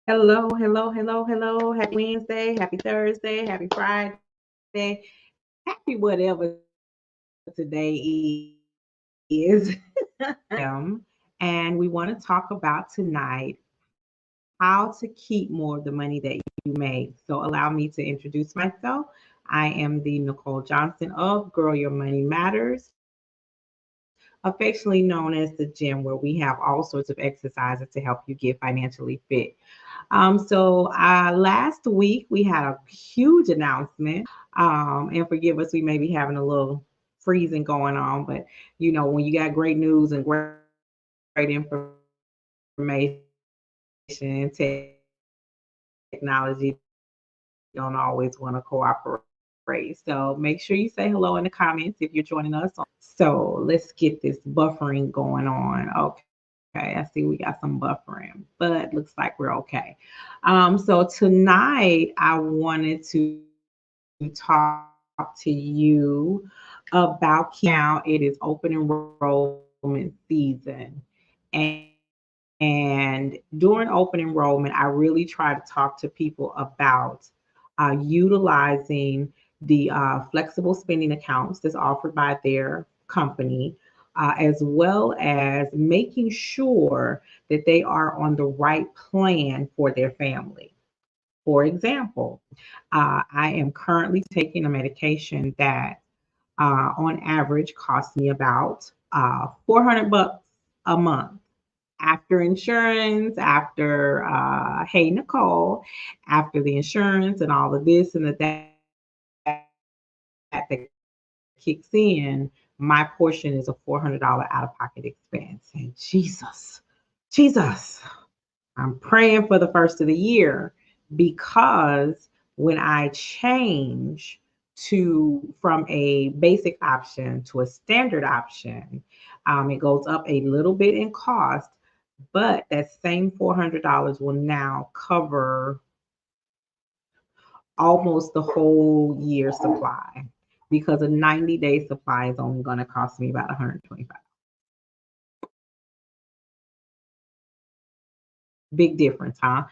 Hello, hello, hello, hello. Happy Wednesday, happy Thursday, happy Friday, happy whatever today is. And we want to talk about tonight how to keep more of the money that you make. So allow me to introduce myself. I am the Nicole Johnson of Girl Your Money Matters, affectionately known as the gym, where we have all sorts of exercises to help you get financially fit. Last week we had a huge announcement. And forgive us, we may be having a little freezing going on, but when you got great news and great information and technology don't always want to cooperate. So make sure you say hello in the comments if you're joining us on YouTube. So let's get this buffering going on. Okay, I see we got some buffering, but looks like we're okay. So tonight I wanted to talk to you about now it is open enrollment season. And during open enrollment, I really try to talk to people about utilizing the flexible spending accounts that's offered by their company, as well as making sure that they are on the right plan for their family. For example, I am currently taking a medication that on average costs me about 400 bucks a month after insurance, after hey Nicole, after the insurance and all of this and the that that kicks in, my portion is a $400 out of pocket expense. And Jesus, I'm praying for the first of the year because when I change from a basic option to a standard option, it goes up a little bit in cost, but that same $400 will now cover almost the whole year supply because a 90-day supply is only going to cost me about 125. Big difference, huh?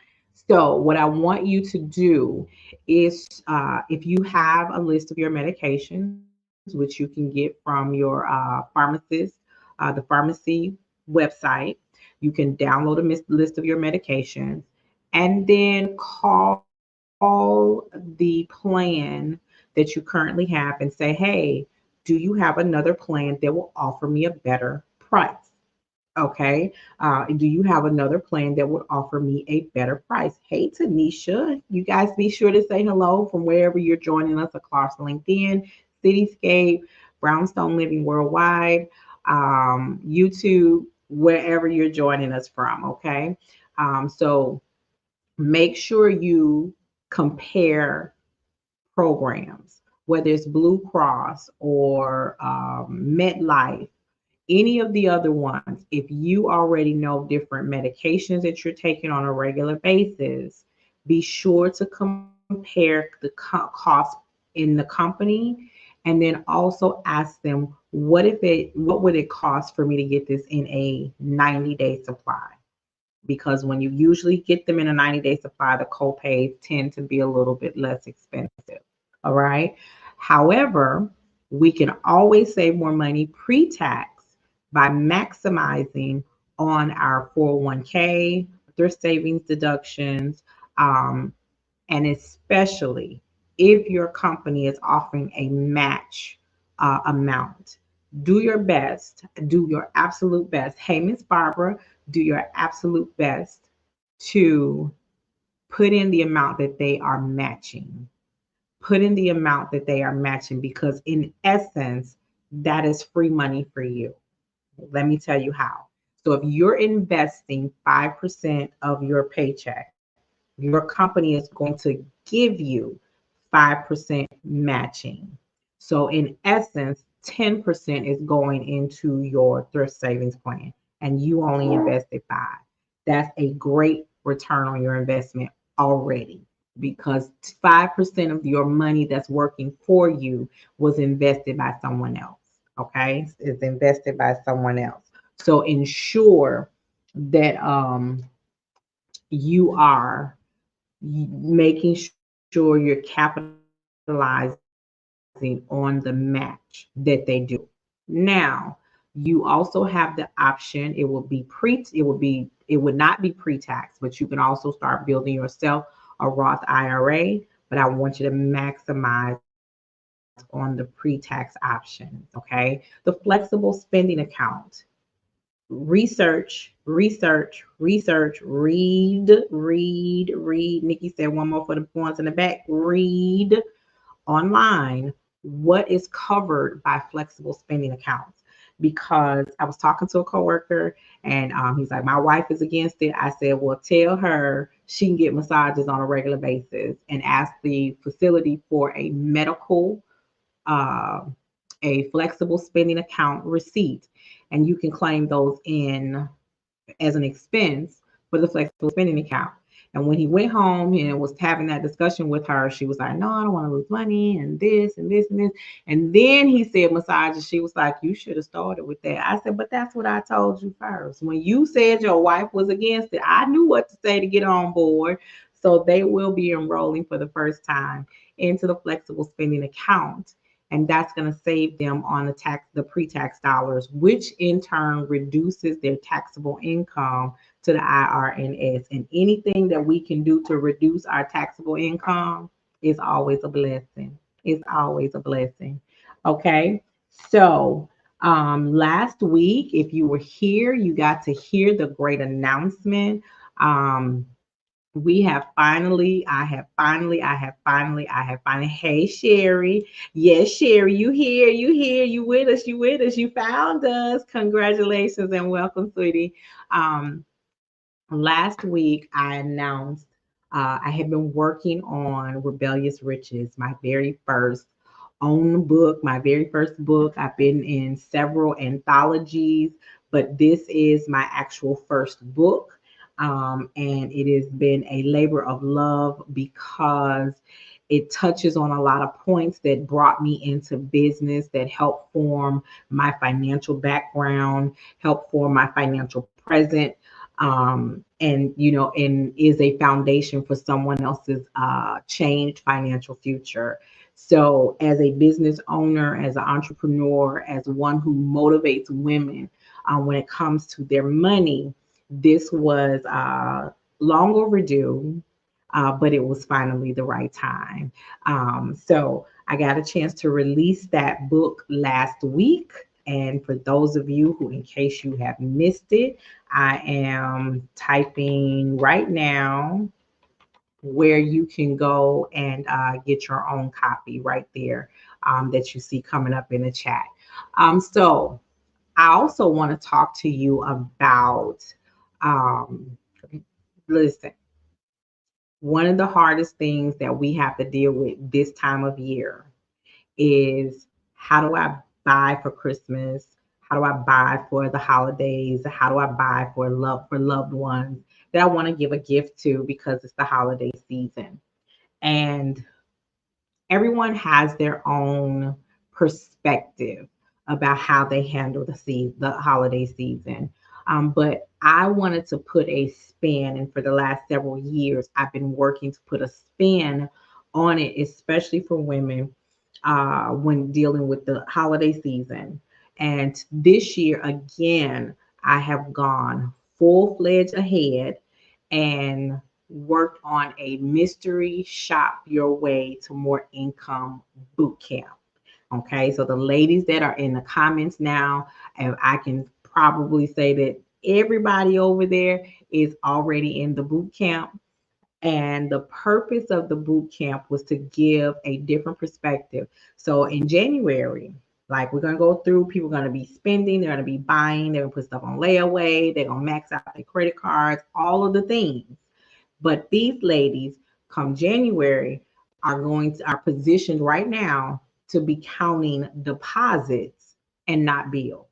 So, what I want you to do is if you have a list of your medications, which you can get from your pharmacist, the pharmacy website, you can download a list of your medications and then call the plan that you currently have and say, hey, do you have another plan that will offer me a better price? Okay. Do you have another plan that would offer me a better price? Hey, Tanisha, you guys be sure to say hello from wherever you're joining us across LinkedIn, Cityscape, Brownstone Living Worldwide, YouTube, wherever you're joining us from. Okay. So make sure you compare programs, whether it's Blue Cross or MetLife, any of the other ones, if you already know different medications that you're taking on a regular basis, be sure to compare the cost in the company and then also ask them what would it cost for me to get this in a 90-day supply? Because when you usually get them in a 90-day supply, the copays tend to be a little bit less expensive. All right. However, we can always save more money pre-tax by maximizing on our 401k, thrift savings deductions, um, and especially if your company is offering a match amount. Do your best, do your absolute best. Hey, Miss Barbara, do your absolute best to put in the amount that they are matching. Put in the amount that they are matching because, in essence, that is free money for you. Let me tell you how. So, if you're investing 5% of your paycheck, your company is going to give you 5% matching. So, in essence, 10% is going into your thrift savings plan, and you only invested 5. That's a great return on your investment already because 5% of your money that's working for you was invested by someone else. Okay, it's invested by someone else. So ensure that you are making sure you're capitalizing on the match that they do. Now, you also have the option. It would not be pre-tax, but you can also start building yourself a Roth IRA. But I want you to maximize on the pre-tax options. Okay. The flexible spending account. Research, read. Nikki said one more for the ones in the back. Read online what is covered by flexible spending accounts. Because I was talking to a coworker and he's like, my wife is against it. I said, well, tell her she can get massages on a regular basis and ask the facility for uh, a flexible spending account receipt, and you can claim those in as an expense for the flexible spending account. And when he went home and was having that discussion with her, she was like, no, I don't want to lose money and this and this and this. And then he said massages. She was like, you should have started with that. I said, but that's what I told you first. When you said your wife was against it, I knew what to say to get on board. So they will be enrolling for the first time into the flexible spending account, and that's going to save them on the pre-tax dollars, which in turn reduces their taxable income to the IRNS. And anything that we can do to reduce our taxable income is always a blessing. It's always a blessing. Okay. So last week, if you were here, you got to hear the great announcement. Um, we have finally, I have finally. Hey, Sherry. Yes, Sherry, you with us, you found us. Congratulations and welcome, sweetie. Um, Last week, I announced I had been working on Rebellious Riches, my very first own book, my very first book. I've been in several anthologies, but this is my actual first book. And it has been a labor of love because it touches on a lot of points that brought me into business, that helped form my financial background, helped form my financial present, and and is a foundation for someone else's changed financial future. So as a business owner, as an entrepreneur, as one who motivates women when it comes to their money, this was long overdue, but it was finally the right time. So I got a chance to release that book last week. And for those of you who, in case you have missed it, I am typing right now where you can go and get your own copy right there, that you see coming up in the chat. So I also want to talk to you about, um, listen, one of the hardest things that we have to deal with this time of year is, how do I buy for Christmas? How do I buy for the holidays? How do I buy for loved ones that I want to give a gift to because it's the holiday season? And everyone has their own perspective about how they handle the holiday season. But I wanted to put a spin, and for the last several years, I've been working to put a spin on it, especially for women when dealing with the holiday season. And this year, again, I have gone full fledged ahead and worked on a mystery shop your way to more income boot camp. Okay, so the ladies that are in the comments now, and I can probably say that everybody over there is already in the boot camp. And the purpose of the boot camp was to give a different perspective. So in January, like, we're gonna go through, people are gonna be spending, they're gonna be buying, they're gonna put stuff on layaway, they're gonna max out their credit cards, all of the things. But these ladies, come January, are positioned right now to be counting deposits and not bills.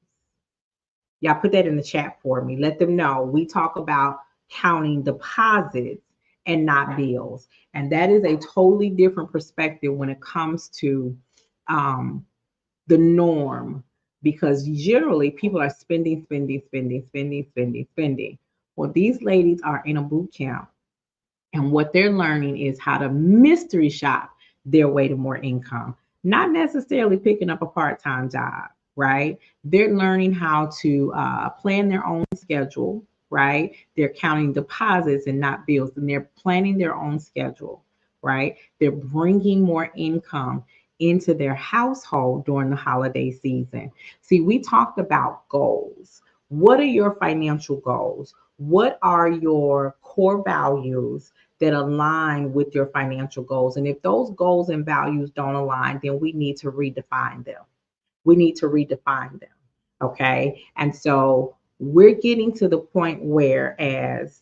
Y'all put that in the chat for me. Let them know we talk about counting deposits and not bills. And that is a totally different perspective when it comes to um, the norm, because generally people are spending. Well, these ladies are in a boot camp, and what they're learning is how to mystery shop their way to more income, not necessarily picking up a part time job, right? They're learning how to plan their own schedule, right? They're counting deposits and not bills, and they're planning their own schedule, right? They're bringing more income into their household during the holiday season. See, we talked about goals. What are your financial goals? What are your core values that align with your financial goals? And if those goals and values don't align, then we need to redefine them. We need to redefine them. Okay. And so we're getting to the point where, as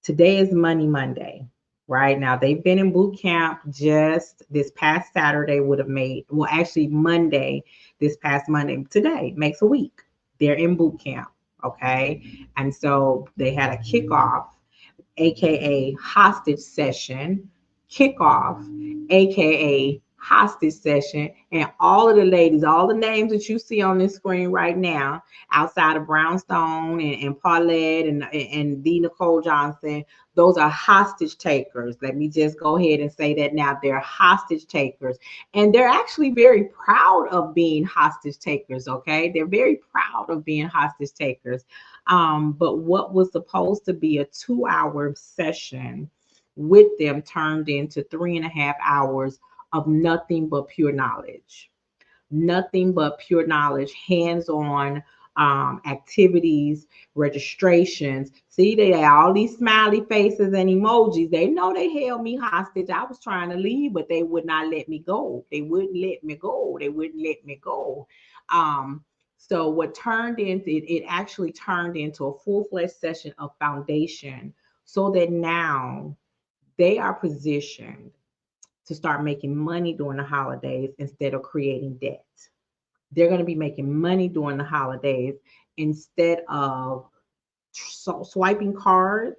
today is Money Monday, right? Now they've been in boot camp just this past Saturday, would have made, well, actually, Monday, this past Monday, today makes a week. They're in boot camp. Okay. And so they had a kickoff, aka hostage session, kickoff, aka hostage session, and all of the ladies, all the names that you see on this screen right now, outside of Brownstone and Paulette and the Nicole Johnson, those are hostage takers. Let me just go ahead and say that now. They're hostage takers, and they're actually very proud of being hostage takers. Okay, they're very proud of being hostage takers. But what was supposed to be a 2 hour session with them turned into 3.5 hours of nothing but pure knowledge. Nothing but pure knowledge, hands on activities, registrations. See, they had all these smiley faces and emojis. They know they held me hostage. I was trying to leave, but they would not let me go. They wouldn't let me go. They wouldn't let me go. Um, so what turned into it actually turned into a full-fledged session of foundation, so that now they are positioned to start making money during the holidays instead of creating debt. They're going to be making money during the holidays instead of swiping cards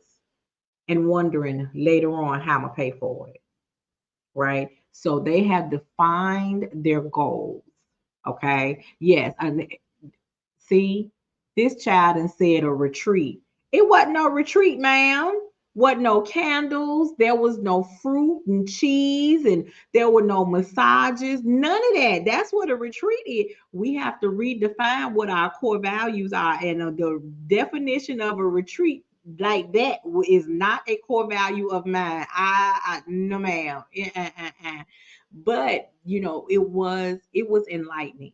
and wondering later on how I'm going to pay for it, right? So they have defined their goals. Okay. Yes. And see, this child and said a retreat. It wasn't no retreat, ma'am. Wasn't no candles. There was no fruit and cheese, and there were no massages. None of that. That's what a retreat is. We have to redefine what our core values are, and the definition of a retreat like that is not a core value of mine. No, ma'am. But it was enlightening.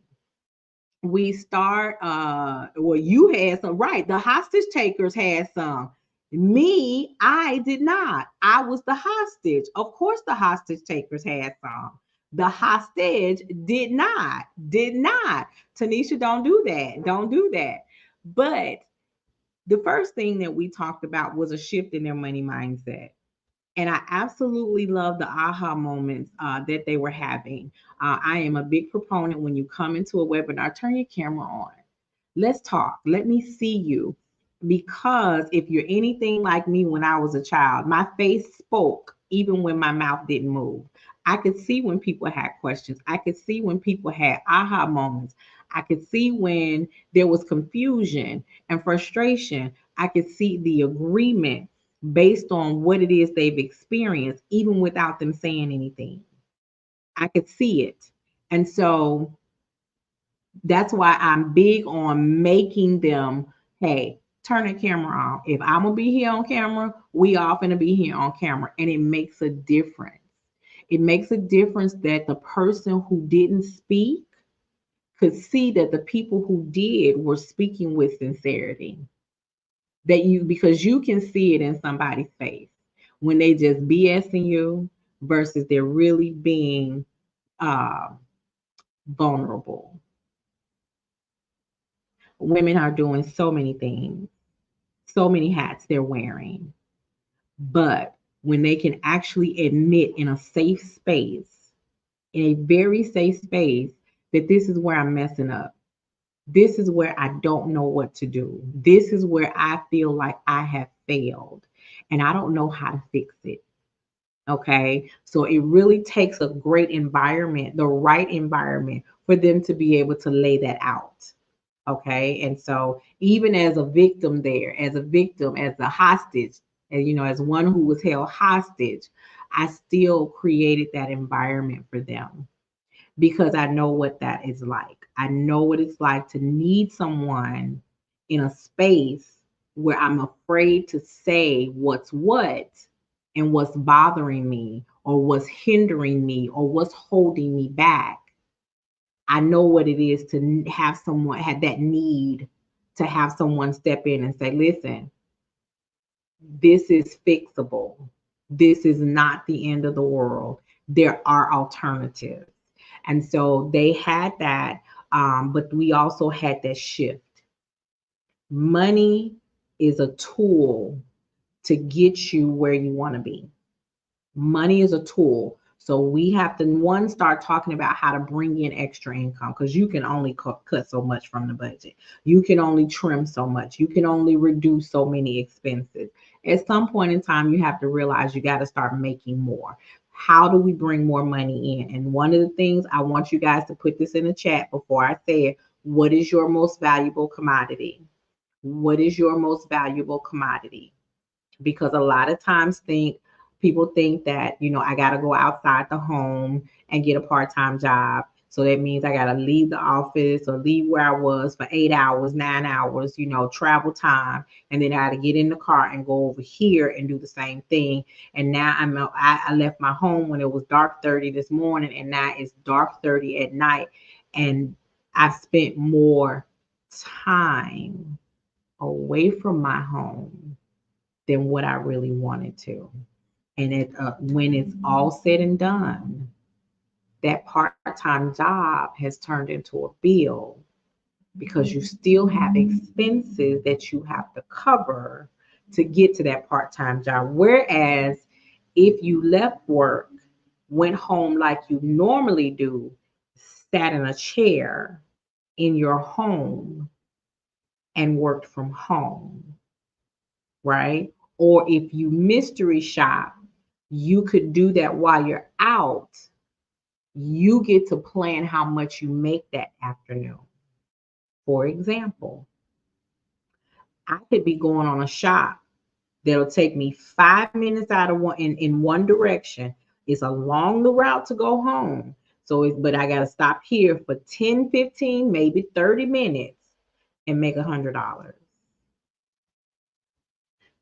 We start well, you had some, right? The hostage takers had some. Me, I did not. I was the hostage. Of course the hostage takers had some. The hostage did not. Tanisha, don't do that. Don't do that. But the first thing that we talked about was a shift in their money mindset. And I absolutely love the aha moments that they were having. I am a big proponent, when you come into a webinar, turn your camera on. Let's talk. Let me see you. Because if you're anything like me, when I was a child, my face spoke even when my mouth didn't move. I could see when people had questions. I could see when people had aha moments. I could see when there was confusion and frustration. I could see the agreement based on what it is they've experienced, even without them saying anything. I could see it. And so that's why I'm big on making them, hey, turn the camera on. If I'm gonna be here on camera, we all gonna be here on camera. And it makes a difference. It makes a difference that the person who didn't speak could see that the people who did were speaking with sincerity. Because you can see it in somebody's face when they just BSing you versus they're really being uh, vulnerable. Women are doing so many things, so many hats they're wearing. But when they can actually admit in a safe space, in a very safe space, that this is where I'm messing up. This is where I don't know what to do. This is where I feel like I have failed and I don't know how to fix it. Okay. So it really takes a great environment, the right environment, for them to be able to lay that out. Okay. And so even as a victim there, as a victim, as a hostage, and as one who was held hostage, I still created that environment for them because I know what that is like. I know what it's like to need someone in a space where I'm afraid to say what's what and what's bothering me or what's hindering me or what's holding me back. I know what it is to have someone have that need to have someone step in and say, listen, this is fixable. This is not the end of the world. There are alternatives. And so they had that, but we also had that shift. Money is a tool to get you where you want to be. Money is a tool. So we have to start talking about how to bring in extra income because you can only cut so much from the budget. You can only trim so much. You can only reduce so many expenses. At some point in time, you have to realize you got to start making more. How do we bring more money in? And one of the things I want you guys to put this in the chat before I say it. What is your most valuable commodity? What is your most valuable commodity? Because a lot of times people think that I got to go outside the home and get a part-time job, so that means I got to leave the office or leave where I was for 8 hours, 9 hours, travel time, and then I got to get in the car and go over here and do the same thing. And now I left my home when it was dark 30 this morning, and now it's dark 30 at night, and I've spent more time away from my home than what I really wanted to. And when it's all said and done, that part-time job has turned into a bill because you still have expenses that you have to cover to get to that part-time job. Whereas if you left work, went home like you normally do, sat in a chair in your home and worked from home, right? Or if you mystery shop, you could do that while you're out. You get to plan how much you make that afternoon. For example, I could be going on a shop that'll take me 5 minutes out of in one direction. It's along the route to go home. But I got to stop here for 10, 15, maybe 30 minutes and make $100.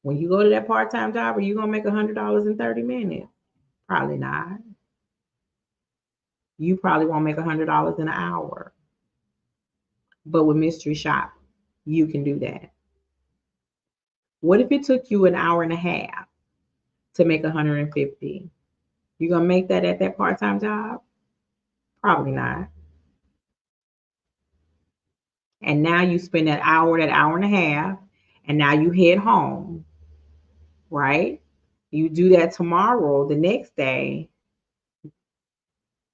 When you go to that part-time job, are you going to make $100 in 30 minutes? Probably not. You probably won't make $100 in an hour. But with Mystery Shop, you can do that. What if it took you an hour and a half to make 150? You gonna make that at that part-time job? Probably not. And now you spend that hour and a half, and now you head home, right? You do that tomorrow, the next day.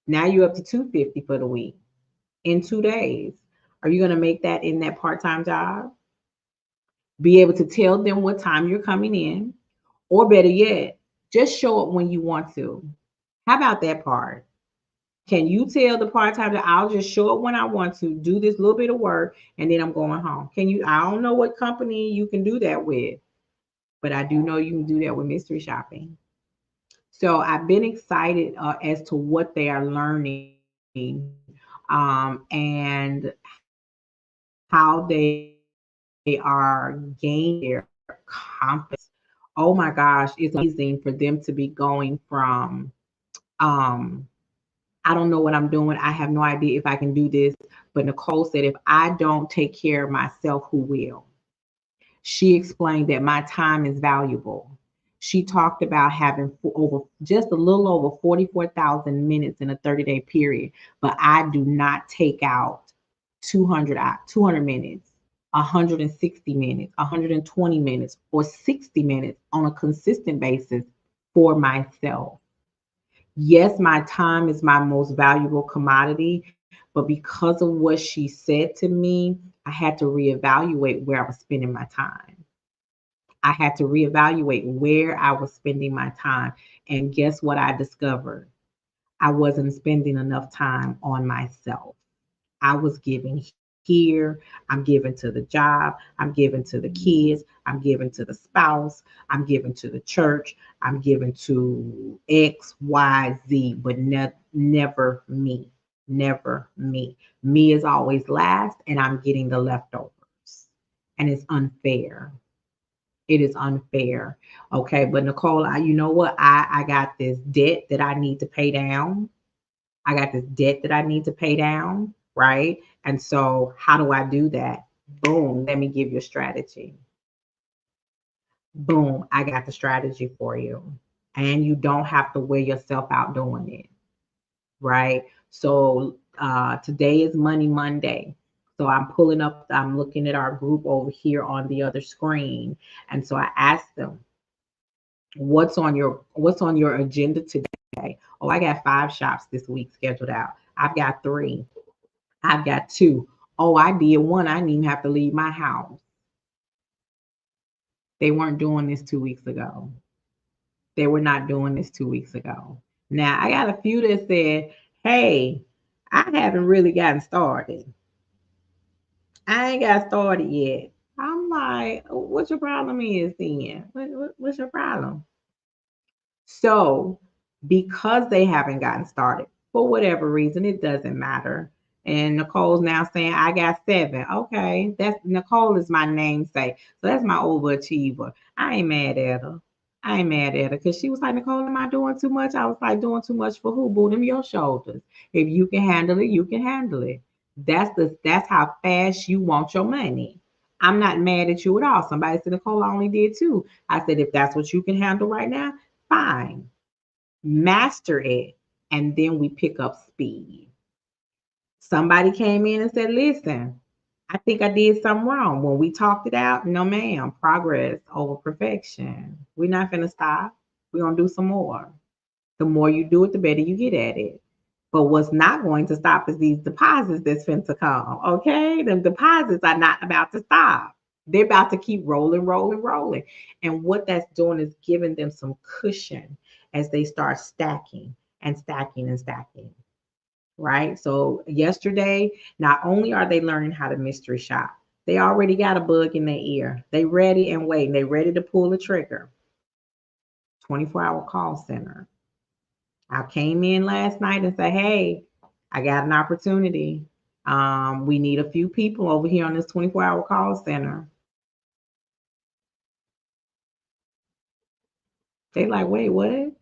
Now you're up to 250 for the week in 2 days. Are you gonna make that in that part-time job? Be able to tell them what time you're coming in, or better yet, just show up when you want to. How about that part? Can you tell the part-time that I'll just show up when I want to, do this little bit of work, and then I'm going home? Can you? I don't know what company you can do that with, but I do know you can do that with mystery shopping. So I've been excited as to what they are learning, and how they are gaining their confidence. Oh my gosh, it's amazing for them to be going from um I don't know what I'm doing. I have no idea if I can do this. But Nicole said, if I don't take care of myself, who will? She explained that my time is valuable. She talked about having over just a little over 44,000 minutes in a 30-day period, but I do not take out 200 minutes, 160 minutes, 120 minutes, or 60 minutes on a consistent basis for myself. Yes, my time is my most valuable commodity, but because of what she said to me, I had to reevaluate where I was spending my time. I had to reevaluate where I was spending my time. And guess what I discovered? I wasn't spending enough time on myself. I was giving here, I'm giving to the job, I'm giving to the kids, I'm giving to the spouse, I'm giving to the church, I'm giving to X, Y, Z, but never me. Never me. Me is always last, and I'm getting the leftovers. And it's unfair. It is unfair. Okay, but Nicole, you know what? I got this debt that I need to pay down. I got this debt that I need to pay down, right? And so, how do I do that? Boom, let me give you a strategy. Boom, I got the strategy for you. And you don't have to wear yourself out doing it, right? So, today is Money Monday. So I'm looking at our group over here on the other screen. And so I asked them, what's on your agenda today? Oh, I got 5 shops this week scheduled out. I've got 3. I've got 2. Oh, I did one. I didn't even have to leave my house. They weren't doing this 2 weeks ago. They were not doing this 2 weeks ago. Now, I got a few that said, hey, I haven't really gotten started. I ain't got started yet. I'm like, what your problem is then? What's your problem? So, because they haven't gotten started for whatever reason, it doesn't matter. And Nicole's now saying, I got 7. Okay, that's Nicole is my namesake. So that's my overachiever. I ain't mad at her. I ain't mad at her because she was like, Nicole, am I doing too much? I was like, doing too much for who? Boot them your shoulders. If you can handle it, you can handle it. That's how fast you want your money. I'm not mad at you at all. Somebody said, Nicole, I only did 2. I said, if that's what you can handle right now, fine, master it, and then we pick up speed. Somebody came in and said, listen, I think I did something wrong. When we talked it out, no, ma'am, progress over perfection. We're not going to stop. We're going to do some more. The more you do it, the better you get at it. But what's not going to stop is these deposits that's finna come. Okay? The deposits are not about to stop. They're about to keep rolling, rolling, rolling. And what that's doing is giving them some cushion as they start stacking and stacking and stacking. Right? So yesterday, not only are they learning how to mystery shop, they already got a bug in their ear. They ready and waiting. They ready to pull the trigger. 24-hour call center. I came in last night and said, hey, I got an opportunity. We need a few people over here on this 24-hour call center. They like, wait, what?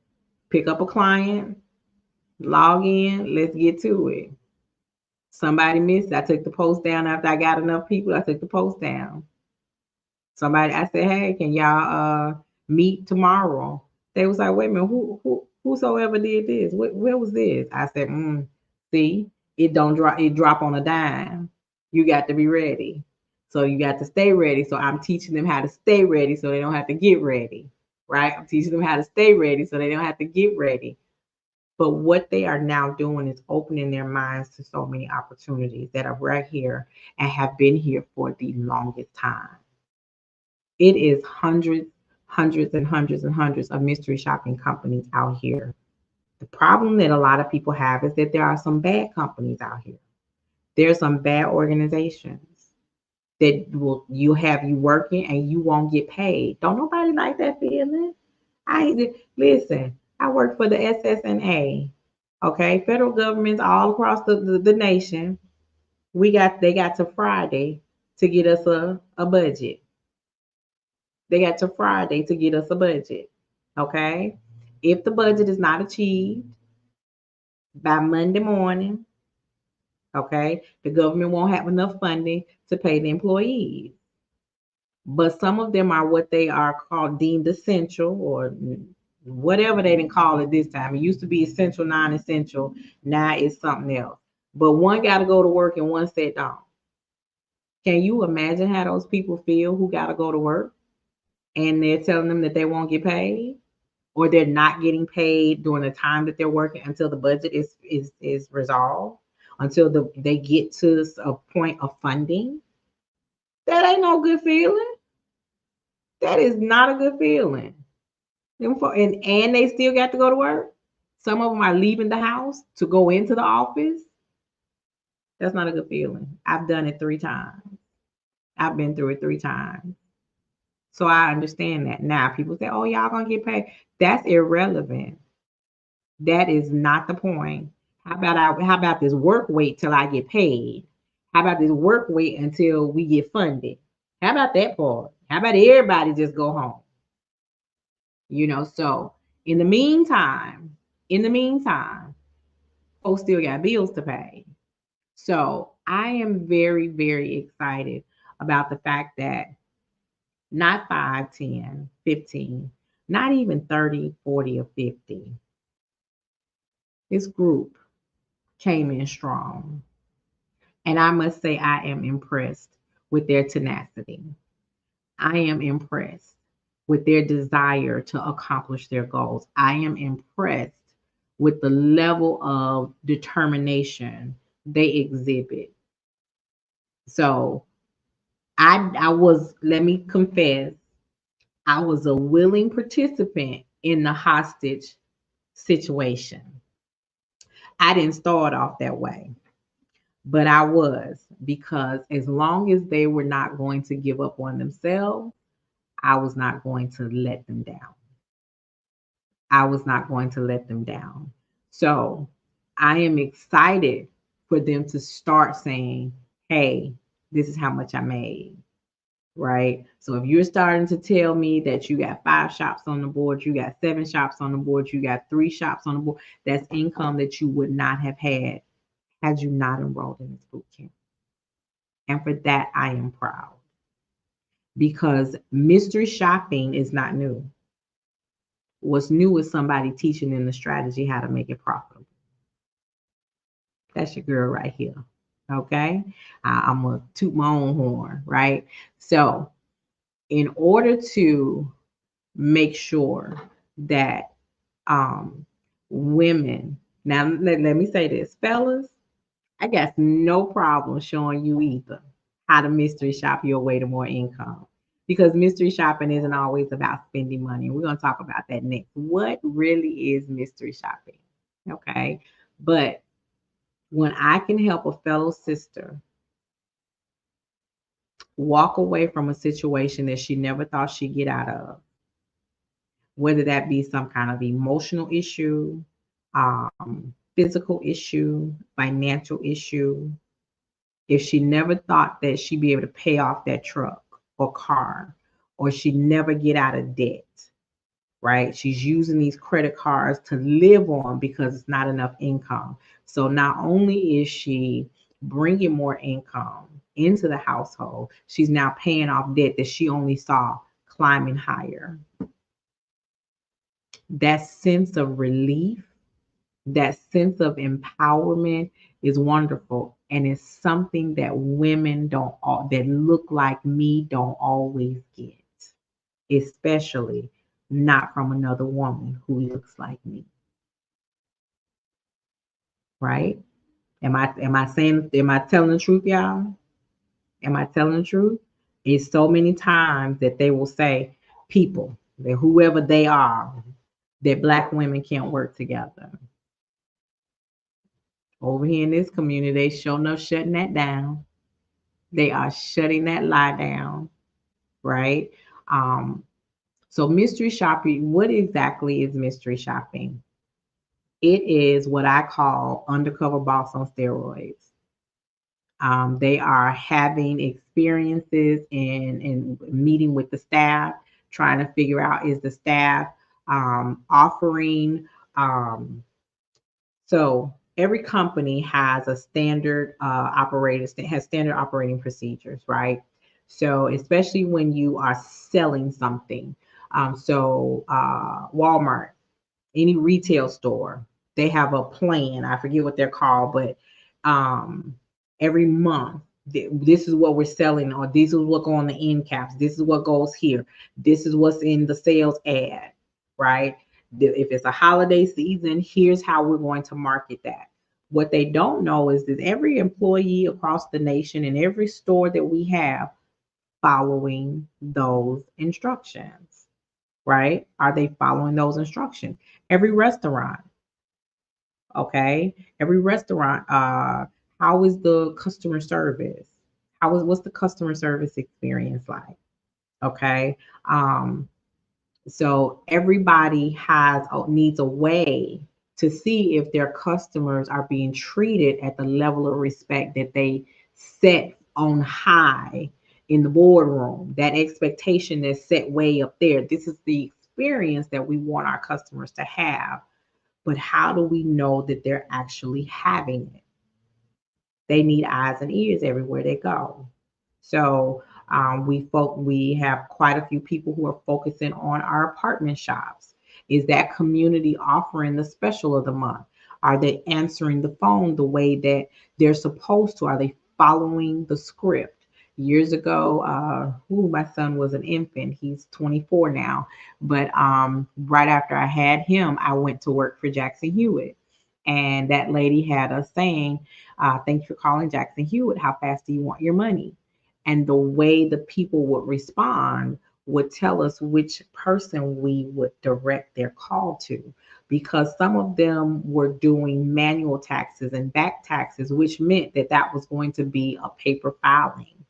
Pick up a client, log in, let's get to it. Somebody missed. I took the post down after I got enough people. I took the post down. Somebody, I said, hey, can y'all meet tomorrow? They was like, wait a minute, whosoever did this? Where was this? I said, see, it drop on a dime. You got to be ready. So you got to stay ready. So I'm teaching them how to stay ready so they don't have to get ready. Right? I'm teaching them how to stay ready so they don't have to get ready. But what they are now doing is opening their minds to so many opportunities that are right here and have been here for the longest time. It is hundreds, hundreds, and hundreds and hundreds of mystery shopping companies out here. The problem that a lot of people have is that there are some bad companies out here. There's some bad organizations that will you have you working and you won't get paid. Don't nobody like that feeling. Listen. I work for the SSNA. Okay, federal governments all across the nation. They got to Friday to get us a budget. They got to Friday to get us a budget. Okay. If the budget is not achieved by Monday morning, okay, the government won't have enough funding to pay the employees. But some of them are what they are called deemed essential or whatever they didn't call it this time. It used to be essential, non essential. Now it's something else. But one got to go to work and one said don't. Can you imagine how those people feel who got to go to work and they're telling them that they won't get paid? Or they're not getting paid during the time that they're working until the budget is resolved, until they get to a point of funding. That ain't no good feeling. That is not a good feeling. And they still got to go to work. Some of them are leaving the house to go into the office. That's not a good feeling. I've done it 3 times. I've been through it 3 times. So I understand that. Now people say, oh, y'all gonna get paid. That's irrelevant. That is not the point. How about this work wait till I get paid? How about this work wait until we get funded? How about that part? How about everybody just go home? So in the meantime, folks still got bills to pay. So I am very, very excited about the fact that not 5, 10, 15, not even 30, 40, or 50. This group came in strong. And I must say, I am impressed with their tenacity. I am impressed with their desire to accomplish their goals. I am impressed with the level of determination they exhibit. So let me confess, I was a willing participant in the hostage situation. I didn't start off that way, but I was, because as long as they were not going to give up on themselves, I was not going to let them down. I was not going to let them down. So I am excited for them to start saying, hey, this is how much I made. Right. So if you're starting to tell me that you got 5 shops on the board, you got 7 shops on the board, you got 3 shops on the board, that's income that you would not have had you not enrolled in this boot camp. And for that, I am proud, because mystery shopping is not new. What's new is somebody teaching them the strategy how to make it profitable. That's your girl right here. Okay. I'm going to toot my own horn, right? So in order to make sure that women, now let me say this, fellas, I got no problem showing you either how to mystery shop your way to more income, because mystery shopping isn't always about spending money. We're going to talk about that next. What really is mystery shopping? Okay. But when I can help a fellow sister walk away from a situation that she never thought she'd get out of, whether that be some kind of emotional issue, physical issue, financial issue, if she never thought that she'd be able to pay off that truck or car, or she'd never get out of debt, right? She's using these credit cards to live on because it's not enough income. So not only is she bringing more income into the household, she's now paying off debt that she only saw climbing higher. That sense of relief, that sense of empowerment is wonderful. And it's something that women that look like me don't always get, especially not from another woman who looks like me. Right? Am I telling the truth, y'all? Am I telling the truth? It's so many times that they will say, people, that whoever they are, that Black women can't work together. Over here in this community, they sure enough shutting that down. They are shutting that lie down, right? So mystery shopping, what exactly is mystery shopping? It is what I call undercover boss on steroids. They are having experiences and meeting with the staff, trying to figure out, is the staff offering. So every company has a standard has standard operating procedures, right? So especially when you are selling something. Walmart, any retail store, they have a plan. I forget what they're called, but every month, this is what we're selling, or this is what go on the end caps. This is what goes here. This is what's in the sales ad, right? If it's a holiday season, here's how we're going to market that. What they don't know is that every employee across the nation and every store that we have following those instructions, right? Are they following those instructions? Every restaurant, okay? Every restaurant How is the customer service? What's the customer service experience like? Okay. Um, so everybody needs a way to see if their customers are being treated at the level of respect that they set on high in the boardroom. That expectation is set way up there. This is the experience that we want our customers to have. But how do we know that they're actually having it? They need eyes and ears everywhere they go. So we have quite a few people who are focusing on our apartment shops. Is that community offering the special of the month? Are they answering the phone the way that they're supposed to? Are they following the script? Years ago, my son was an infant. He's 24 now. But right after I had him, I went to work for Jackson Hewitt. And that lady had us saying, thanks for calling Jackson Hewitt. How fast do you want your money? And the way the people would respond would tell us which person we would direct their call to, because some of them were doing manual taxes and back taxes, which meant that that was going to be a paper filing.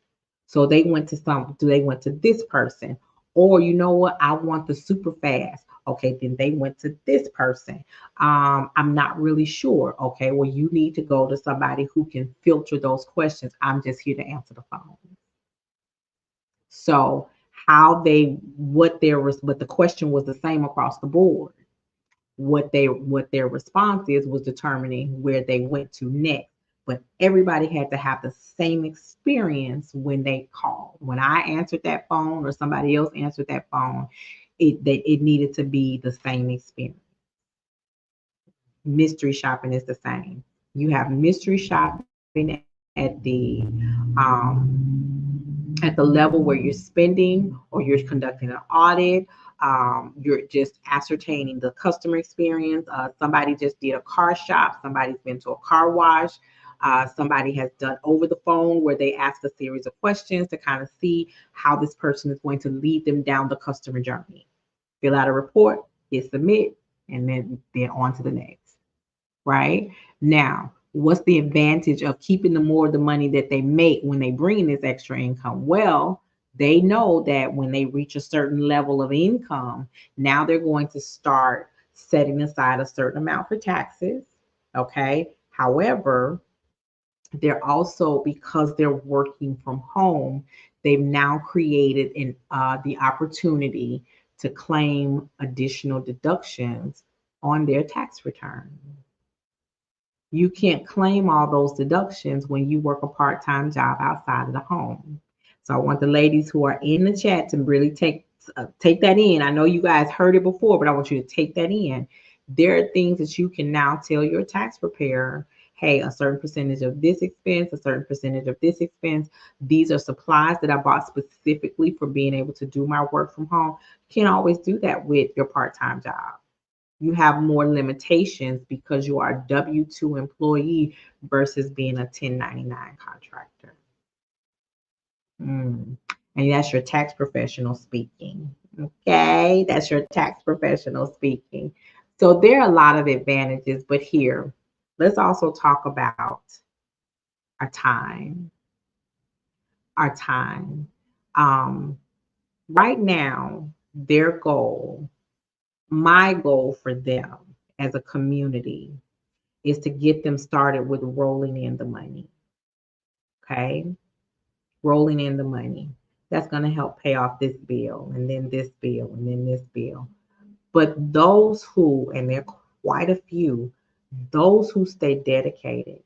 So they went to this person. Or you know what? I want the super fast. Okay, then they went to this person. I'm not really sure. Okay, well, you need to go to somebody who can filter those questions. I'm just here to answer the phone. So but the question was the same across the board. What their response is was determining where they went to next. But everybody had to have the same experience when they called. When I answered that phone or somebody else answered that phone, it needed to be the same experience. Mystery shopping is the same. You have mystery shopping at the level where you're spending or you're conducting an audit. You're just ascertaining the customer experience. Somebody just did a car shop. Somebody's been to a car wash. Somebody has done over the phone where they ask a series of questions to kind of see how this person is going to lead them down the customer journey. Fill out a report, hit submit, and then on to the next. Right now, what's the advantage of keeping the more of the money that they make when they bring in this extra income? Well, they know that when they reach a certain level of income, now they're going to start setting aside a certain amount for taxes. Okay. However, they're also, because they're working from home, they've now created the opportunity to claim additional deductions on their tax return. You can't claim all those deductions when you work a part-time job outside of the home. So I want the ladies who are in the chat to really take that in. I know you guys heard it before, but I want you to take that in. There are things that you can now tell your tax preparer, hey, a certain percentage of this expense, a certain percentage of this expense. These are supplies that I bought specifically for being able to do my work from home. You can't always do that with your part-time job. You have more limitations because you are a W-2 employee versus being a 1099 contractor. And that's your tax professional speaking. Okay, that's your tax professional speaking. So there are a lot of advantages, but here, let's also talk about our time. Our time. Right now, their goal, my goal for them as a community, is to get them started with rolling in the money. Okay. Rolling in the money. That's going to help pay off this bill and then this bill and then this bill. But those who, and there are quite a few, those who stay dedicated,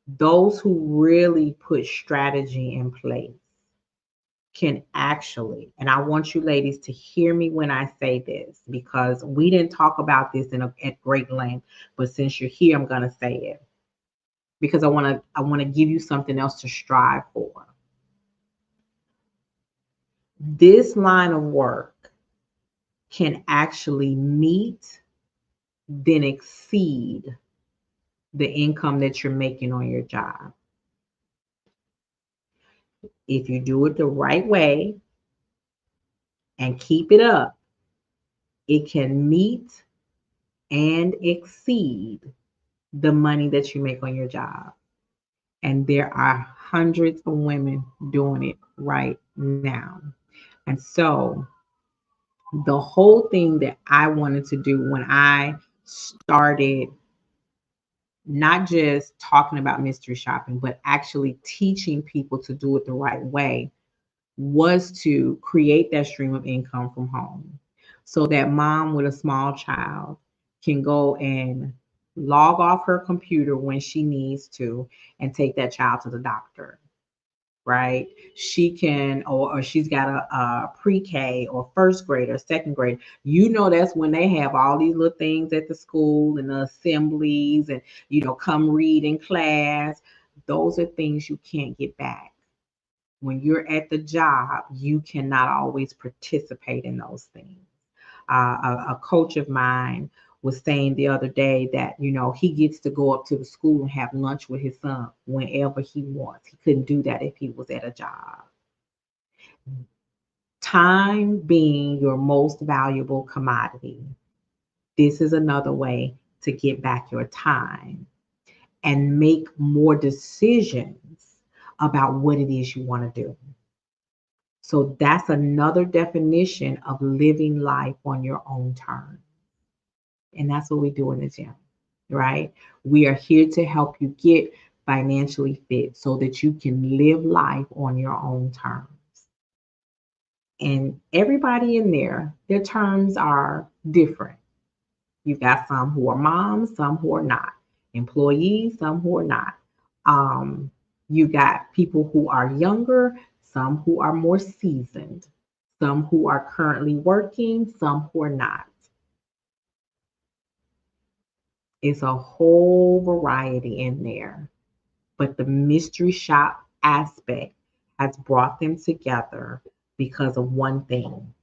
those who really put strategy in place can actually, and I want you ladies to hear me when I say this, because we didn't talk about this at great length, but since you're here, I'm going to say it because I want to give you something else to strive for. This line of work can actually meet, then exceed the income that you're making on your job. If you do it the right way and keep it up, it can meet and exceed the money that you make on your job. And there are hundreds of women doing it right now. And so the whole thing that I wanted to do when I started not just talking about mystery shopping, but actually teaching people to do it the right way was to create that stream of income from home so that mom with a small child can go and log off her computer when she needs to and take that child to the doctor, right? She can, or she's got a pre-K or first grade or second grade. That's when they have all these little things at the school and the assemblies and, come read in class. Those are things you can't get back. When you're at the job, you cannot always participate in those things. A coach of mine was saying the other day that he gets to go up to the school and have lunch with his son whenever he wants. He couldn't do that if he was at a job. Time being your most valuable commodity, this is another way to get back your time and make more decisions about what it is you want to do. So that's another definition of living life on your own terms. And that's what we do in the gym, right? We are here to help you get financially fit so that you can live life on your own terms. And everybody in there, their terms are different. You've got some who are moms, some who are not, employees, some who are not. You got people who are younger, some who are more seasoned, some who are currently working, some who are not. It's a whole variety in there, but the mystery shop aspect has brought them together because of one thing.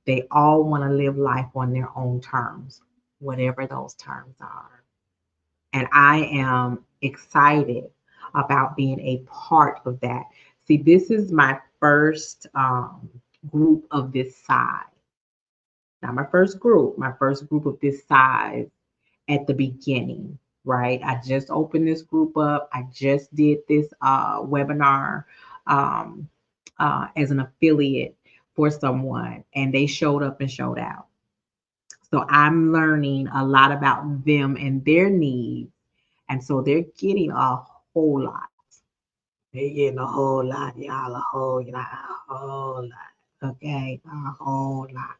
They all want to live life on their own terms, whatever those terms are. And I am excited about being a part of that. See, this is my first group of this size. Not my first group of this size at the beginning, right? I just opened this group up. I just did this webinar as an affiliate for someone, and they showed up and showed out. So I'm learning a lot about them and their needs. And so they're getting a whole lot. They're getting a whole lot, y'all, a whole lot. Okay, a whole lot.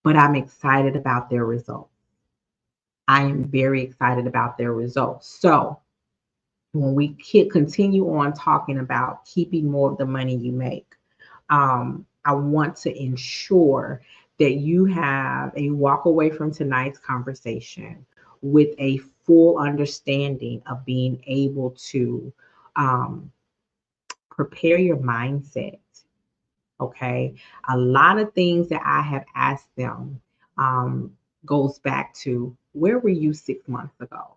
But I'm excited about their results. I am very excited about their results. So when we continue on talking about keeping more of the money you make, I want to ensure that you have a walk away from tonight's conversation with a full understanding of being able to prepare your mindset. Okay. A lot of things that I have asked them goes back to, where were you 6 months ago?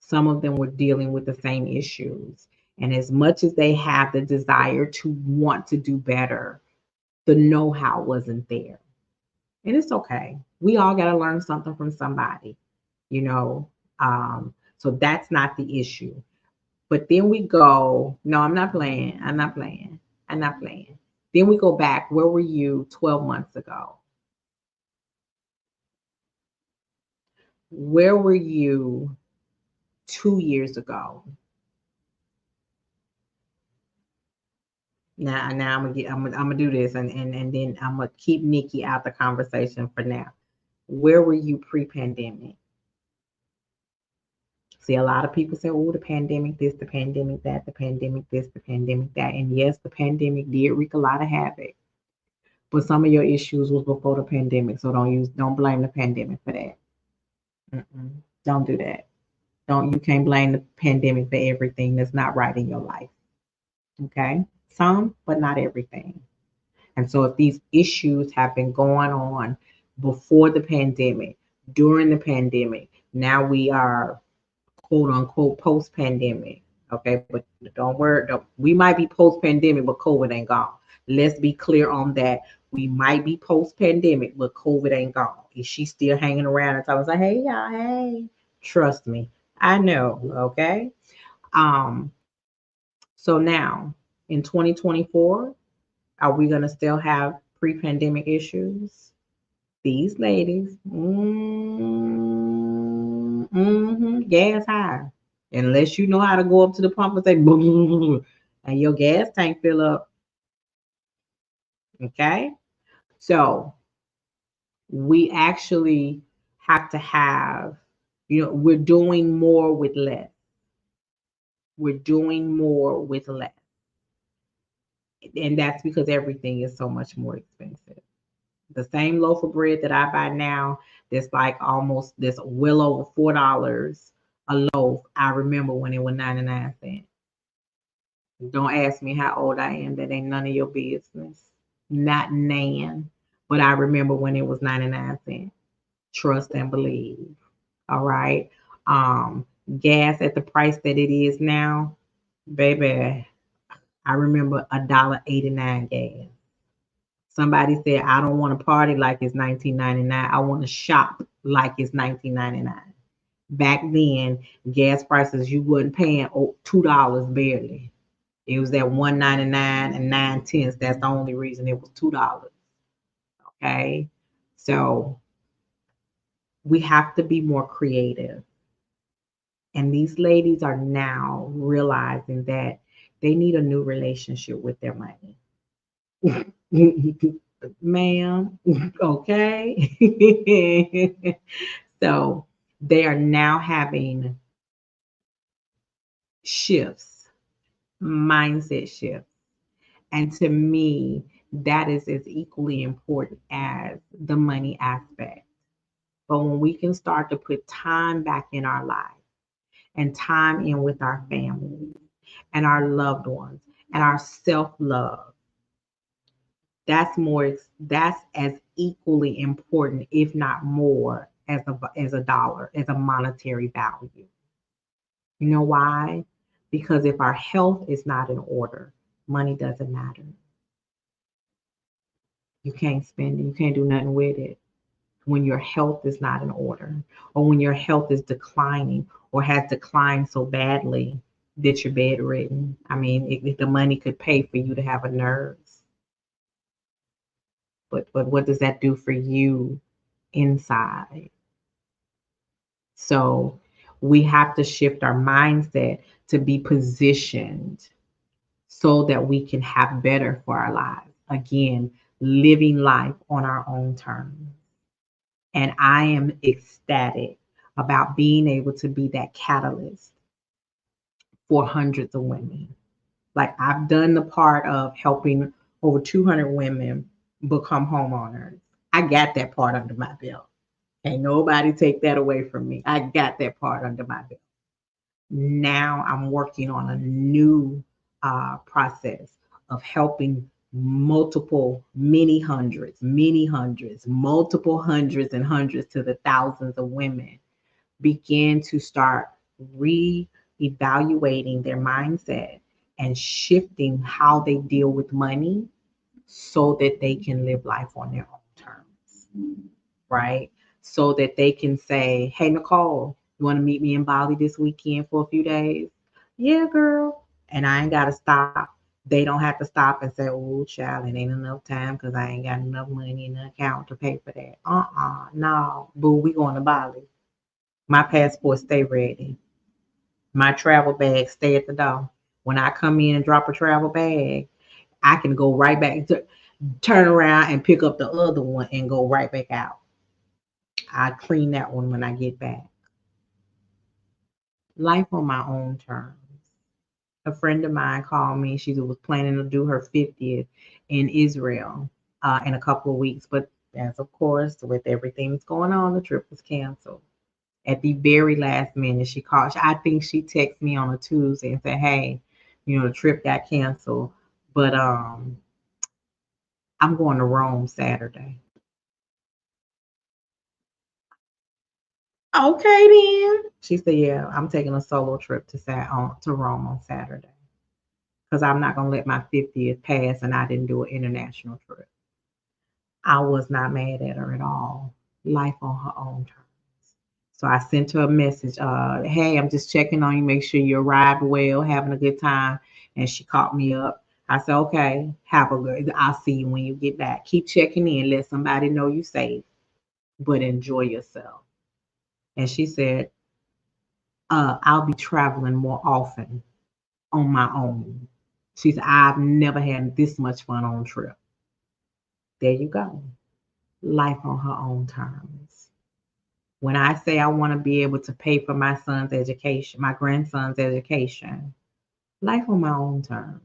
Some of them were dealing with the same issues. And as much as they have the desire to want to do better, the know-how wasn't there. And it's okay. We all got to learn something from somebody, you know. So that's not the issue. But then we go, no, I'm not playing. I'm not playing. I'm not playing. Then we go back, where were you 12 months ago? Where were you 2 years ago? Now I'm gonna do this and then I'm gonna keep Nikki out the conversation for now. Where were you pre-pandemic? See, a lot of people say, oh, the pandemic this, the pandemic that, the pandemic this, the pandemic that. And yes, the pandemic did wreak a lot of havoc. But some of your issues was before the pandemic. So don't blame the pandemic for that. Don't do that. You can't blame the pandemic for everything that's not right in your life. Okay? Some, but not everything. And so if these issues have been going on before the pandemic, during the pandemic, now we are quote unquote post pandemic. Okay, but don't worry, we might be post pandemic, but COVID ain't gone. Let's be clear on that. We might be post pandemic, but COVID ain't gone. Is she still hanging around and telling us, hey, y'all, hey? Trust me, I know. Okay. Um, so now in 2024, are we going to still have pre-pandemic issues? These ladies, gas high. Unless you know how to go up to the pump and say, boom, and your gas tank fill up. Okay. So we actually have to have, we're doing more with less. We're doing more with less. And that's because everything is so much more expensive. The same loaf of bread that I buy now, that's like almost that's well over $4 a loaf. I remember when it was 99 cents. Don't ask me how old I am. That ain't none of your business. Not nan. But I remember when it was 99 cents. Trust and believe. All right. Gas at the price that it is now, baby. I remember $1.89 gas. Somebody said, I don't want to party like it's 1999. I want to shop like it's 1999. Back then, gas prices, you wasn't paying $2 barely. It was at 1.99 and 9 cents. That's the only reason it was $2. Okay. So we have to be more creative. And these ladies are now realizing that they need a new relationship with their money. Ma'am, okay? So they are now having shifts, mindset shifts. And to me, that is as equally important as the money aspect. But when we can start to put time back in our life and time in with our families and our loved ones and our self-love, that's as equally important, if not more, as a dollar, as a monetary value. You know why? Because if our health is not in order, money doesn't matter. You can't spend it, you can't do nothing with it when your health is not in order, or when your health is declining or has declined so badly that you're bedridden. I mean, if the money could pay for you to have a nurse, but what does that do for you inside? So we have to shift our mindset to be positioned so that we can have better for our lives. Again, living life on our own terms. And I am ecstatic about being able to be that catalyst for hundreds of women. Like I've done the part of helping over 200 women become homeowners. I got that part under my belt. Ain't nobody take that away from me. I got that part under my belt. Now I'm working on a new process of helping many hundreds, multiple hundreds and hundreds to the thousands of women begin to start re-evaluating their mindset and shifting how they deal with money so that they can live life on their own terms, right? So that they can say, hey, Nicole, you want to meet me in Bali this weekend for a few days? Yeah, girl. And I ain't got to stop. They don't have to stop and say, oh, child, it ain't enough time because I ain't got enough money in the account to pay for that. No, boo, we going to Bali. My passport stay ready. My travel bag stay at the door. When I come in and drop a travel bag, I can go right back to turn around and pick up the other one and go right back out. I clean that one when I get back. Life on my own terms. A friend of mine called me. She was planning to do her 50th in Israel in a couple of weeks, but as of course, with everything that's going on, the trip was canceled. At the very last minute, she called. I think she texted me on a Tuesday and said, "Hey, the trip got canceled, but I'm going to Rome Saturday." Okay, then. She said, "Yeah, I'm taking a solo trip to Rome on Saturday because I'm not gonna let my 50th pass and I didn't do an international trip." I was not mad at her at all. Life on her own terms. So I sent her a message, hey, I'm just checking on you, make sure you arrived well, having a good time. And she called me up. I said, okay, have a good, I'll see you when you get back. Keep checking in, let somebody know you're safe, but enjoy yourself. And she said, I'll be traveling more often on my own. She said, I've never had this much fun on a trip. There you go. Life on her own terms. When I say I want to be able to pay for my son's education, my grandson's education, life on my own terms.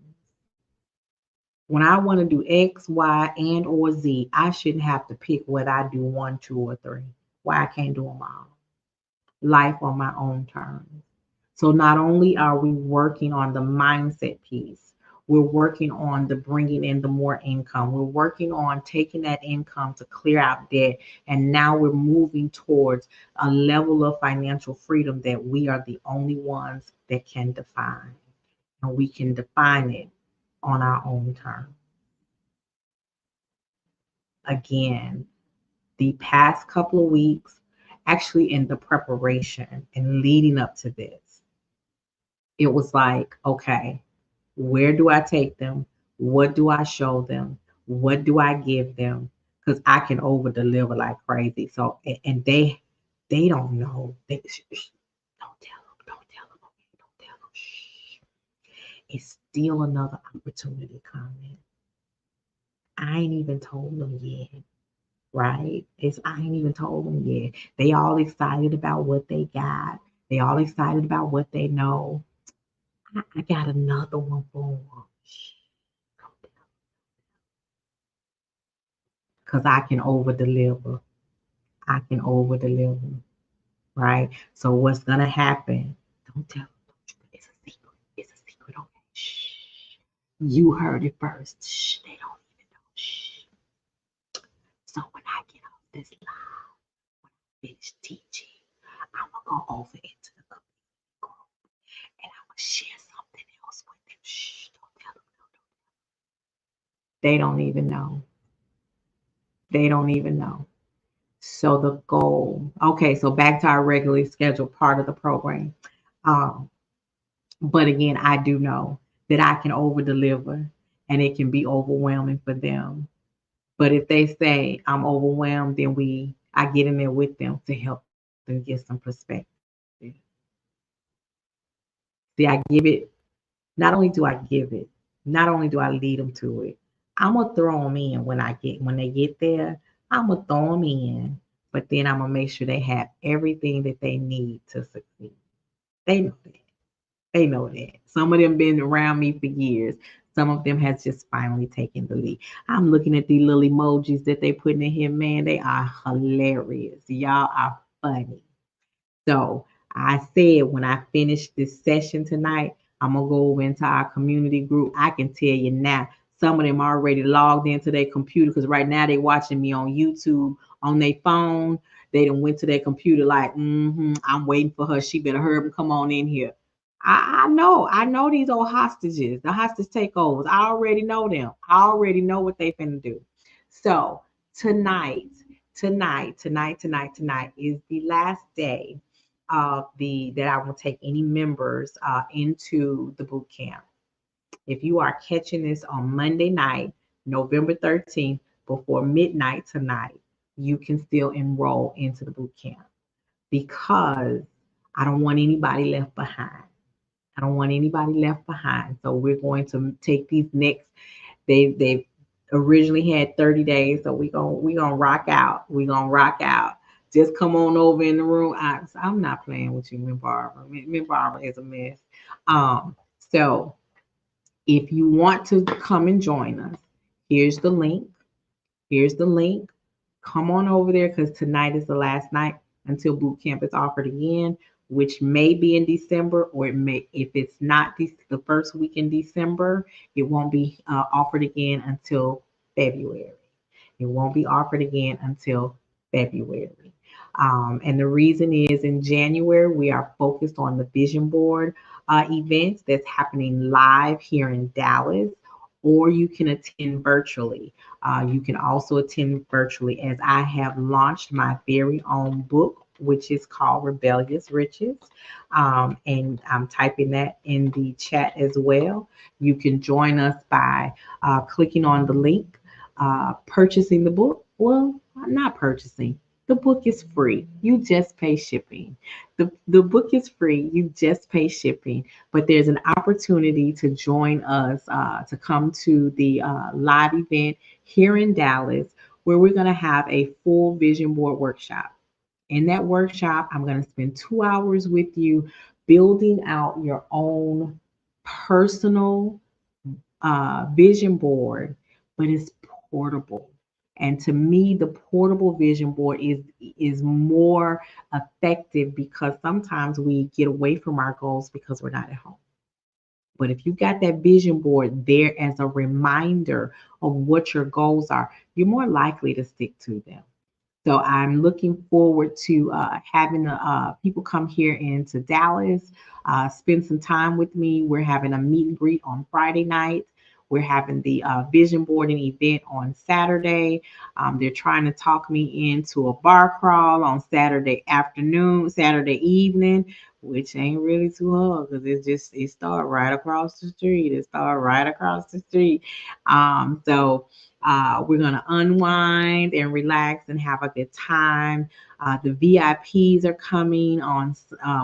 When I want to do X, Y, and or Z, I shouldn't have to pick whether I do one, two, or three. Why I can't do them all. Life on my own terms. So not only are we working on the mindset piece, we're working on the bringing in the more income. We're working on taking that income to clear out debt. And now we're moving towards a level of financial freedom that we are the only ones that can define. And we can define it on our own terms. Again, the past couple of weeks, actually in the preparation and leading up to this, it was like, okay, where do I take them? What do I show them? What do I give them? Because I can over deliver like crazy. So and they don't know. They don't tell them. Don't tell them. Okay, don't tell them. Shh. It's still another opportunity coming. I ain't even told them yet. Right? I ain't even told them yet. They all excited about what they got. They all excited about what they know. I got another one for them. Because I can over deliver. I can over deliver. Right? So what's gonna happen? Don't tell them. It's a secret. It's a secret. Okay. Shh. You heard it first. Shh. They don't even know. Shh. So when I get off this live, finish teaching, I'm gonna go over into the community group and I'm gonna share something else with them. Shh. Don't tell them. No, no. They don't even know. They don't even know. So the goal, okay, so back to our regularly scheduled part of the program. Um, but again, I do know that I can over deliver and it can be overwhelming for them. But if they say I'm overwhelmed, then I get in there with them to help them get some perspective. See, I give it, not only do I give it, not only do I lead them to it, I'm gonna throw them in when they get there. I'm gonna throw them in, but then I'm gonna make sure they have everything that they need to succeed. They know that. They know that. Some of them been around me for years. Some of them has just finally taken the lead. I'm looking at these little emojis that they putting in here, man. They are hilarious. Y'all are funny. So I said when I finish this session tonight, I'm gonna go over into our community group. I can tell you now, some of them already logged into their computer because right now they watching me on YouTube on their phone. They done went to their computer like, I'm waiting for her. She better hurry up and come on in here. I know these old hostages, the hostage takeovers. I already know them. I already know what they finna do. So tonight, tonight is the last day of the that I will take any members into the boot camp. If you are catching this on Monday night, November 13th, before midnight tonight, you can still enroll into the boot camp because I don't want anybody left behind. I don't want anybody left behind. So we're going to take these next. They've originally had 30 days, so we gonna rock out. We gonna rock out. Just come on over in the room. I'm not playing with you, Miss Barbara. Miss Barbara is a mess. So if you want to come and join us, here's the link. Here's the link. Come on over there because tonight is the last night until boot camp is offered again, which may be in December, or it may, if it's not the first week in December, it won't be offered again until February. It won't be offered again until February. And the reason is in January, we are focused on the vision board events that's happening live here in Dallas, or you can attend virtually. You can also attend virtually as I have launched my very own book which is called Rebellious Riches. And I'm typing that in the chat as well. You can join us by clicking on the link, purchasing the book. Well, not purchasing. The book is free. You just pay shipping. The book is free. You just pay shipping. But there's an opportunity to join us to come to the live event here in Dallas, where we're going to have a full vision board workshop. In that workshop, I'm going to spend 2 hours with you building out your own personal vision board, but it's portable. And to me, the portable vision board is more effective because sometimes we get away from our goals because we're not at home. But if you got that vision board there as a reminder of what your goals are, you're more likely to stick to them. So I'm looking forward to having the people come here into Dallas, spend some time with me. We're having a meet and greet on Friday night. We're having the vision boarding event on Saturday. They're trying to talk me into a bar crawl on Saturday afternoon, Saturday evening, which ain't really too hard because it start right across the street. It start right across the street. So we're going to unwind and relax and have a good time. The VIPs are coming on,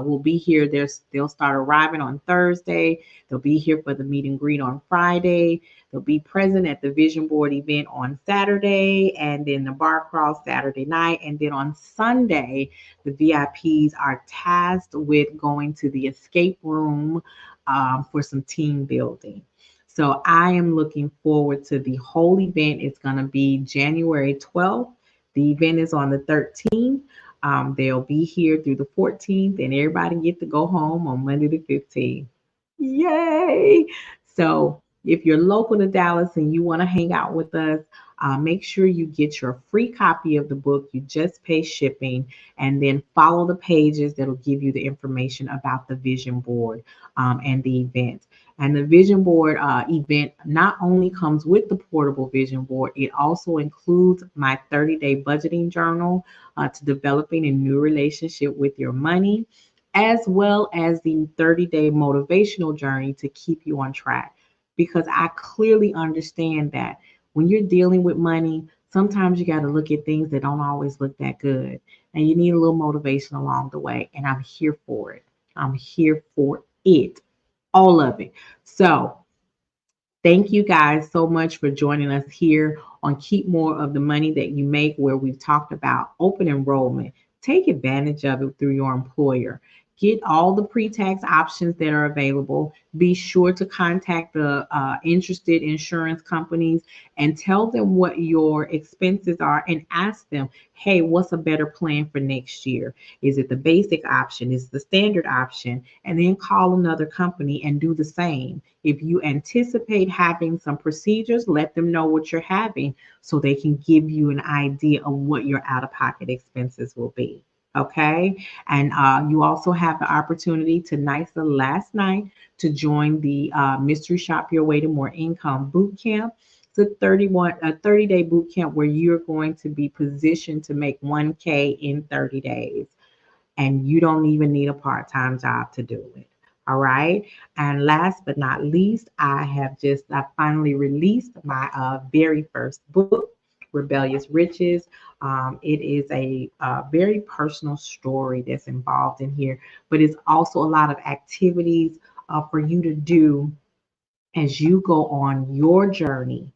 will be here. They'll start arriving on Thursday. They'll be here for the meet and greet on Friday. They'll be present at the vision board event on Saturday, and then the bar crawl Saturday night. And then on Sunday, the VIPs are tasked with going to the escape room for some team building. So I am looking forward to the whole event. It's going to be January 12th. The event is on the 13th. They'll be here through the 14th, and everybody get to go home on Monday the 15th. Yay! So if you're local to Dallas and you want to hang out with us, make sure you get your free copy of the book. You just pay shipping, and then follow the pages that'll give you the information about the vision board and the event. And the vision board event not only comes with the portable vision board, it also includes my 30-day budgeting journal to developing a new relationship with your money, as well as the 30-day motivational journey to keep you on track. Because I clearly understand that when you're dealing with money, sometimes you got to look at things that don't always look that good. And you need a little motivation along the way. And I'm here for it. I'm here for it. All of it. So thank you guys so much for joining us here on Keep More of the Money That You Make, where we've talked about open enrollment. Take advantage of it through your employer. Get all the pre-tax options that are available. Be sure to contact the interested insurance companies and tell them what your expenses are and ask them, hey, what's a better plan for next year? Is it the basic option? Is it the standard option? And then call another company and do the same. If you anticipate having some procedures, let them know what you're having so they can give you an idea of what your out-of-pocket expenses will be. Okay. And you also have the opportunity tonight, the last night, to join the Mystery Shop Your Way to More Income Boot Camp. It's a 30-day boot camp where you're going to be positioned to make 1K in 30 days. And you don't even need a part-time job to do it. All right. And last but not least, I finally released my very first book, Rebellious Riches. It is a very personal story that's involved in here, but it's also a lot of activities for you to do as you go on your journey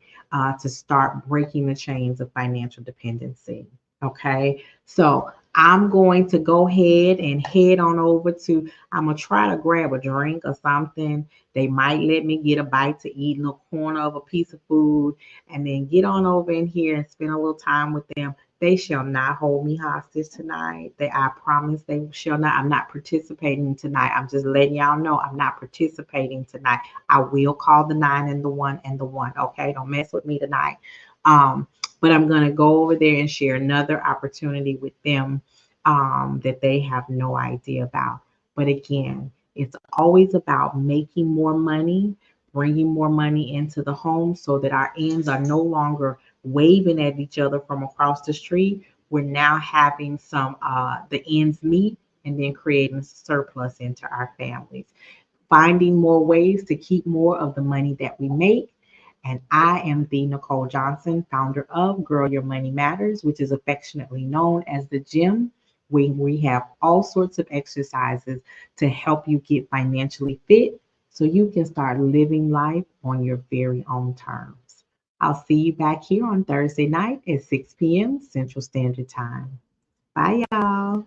to start breaking the chains of financial dependency. Okay, so I'm going to go ahead and head on over to, I'm going to try to grab a drink or something. They might let me get a bite to eat in a corner of a piece of food and then get on over in here and spend a little time with them. They shall not hold me hostage tonight. I promise they shall not. I'm not participating tonight. I'm just letting y'all know I'm not participating tonight. I will call the 9 and the 1 and the 1. Okay, don't mess with me tonight. But I'm going to go over there and share another opportunity with them that they have no idea about. But again, it's always about making more money, bringing more money into the home so that our ends are no longer waving at each other from across the street, we're now having some the ends meet and then creating a surplus into our families, finding more ways to keep more of the money that we make. And I am the Nicole Johnson, founder of Girl Your Money Matters, which is affectionately known as the gym, where we have all sorts of exercises to help you get financially fit so you can start living life on your very own terms. I'll see you back here on Thursday night at 6 p.m. Central Standard Time. Bye, y'all.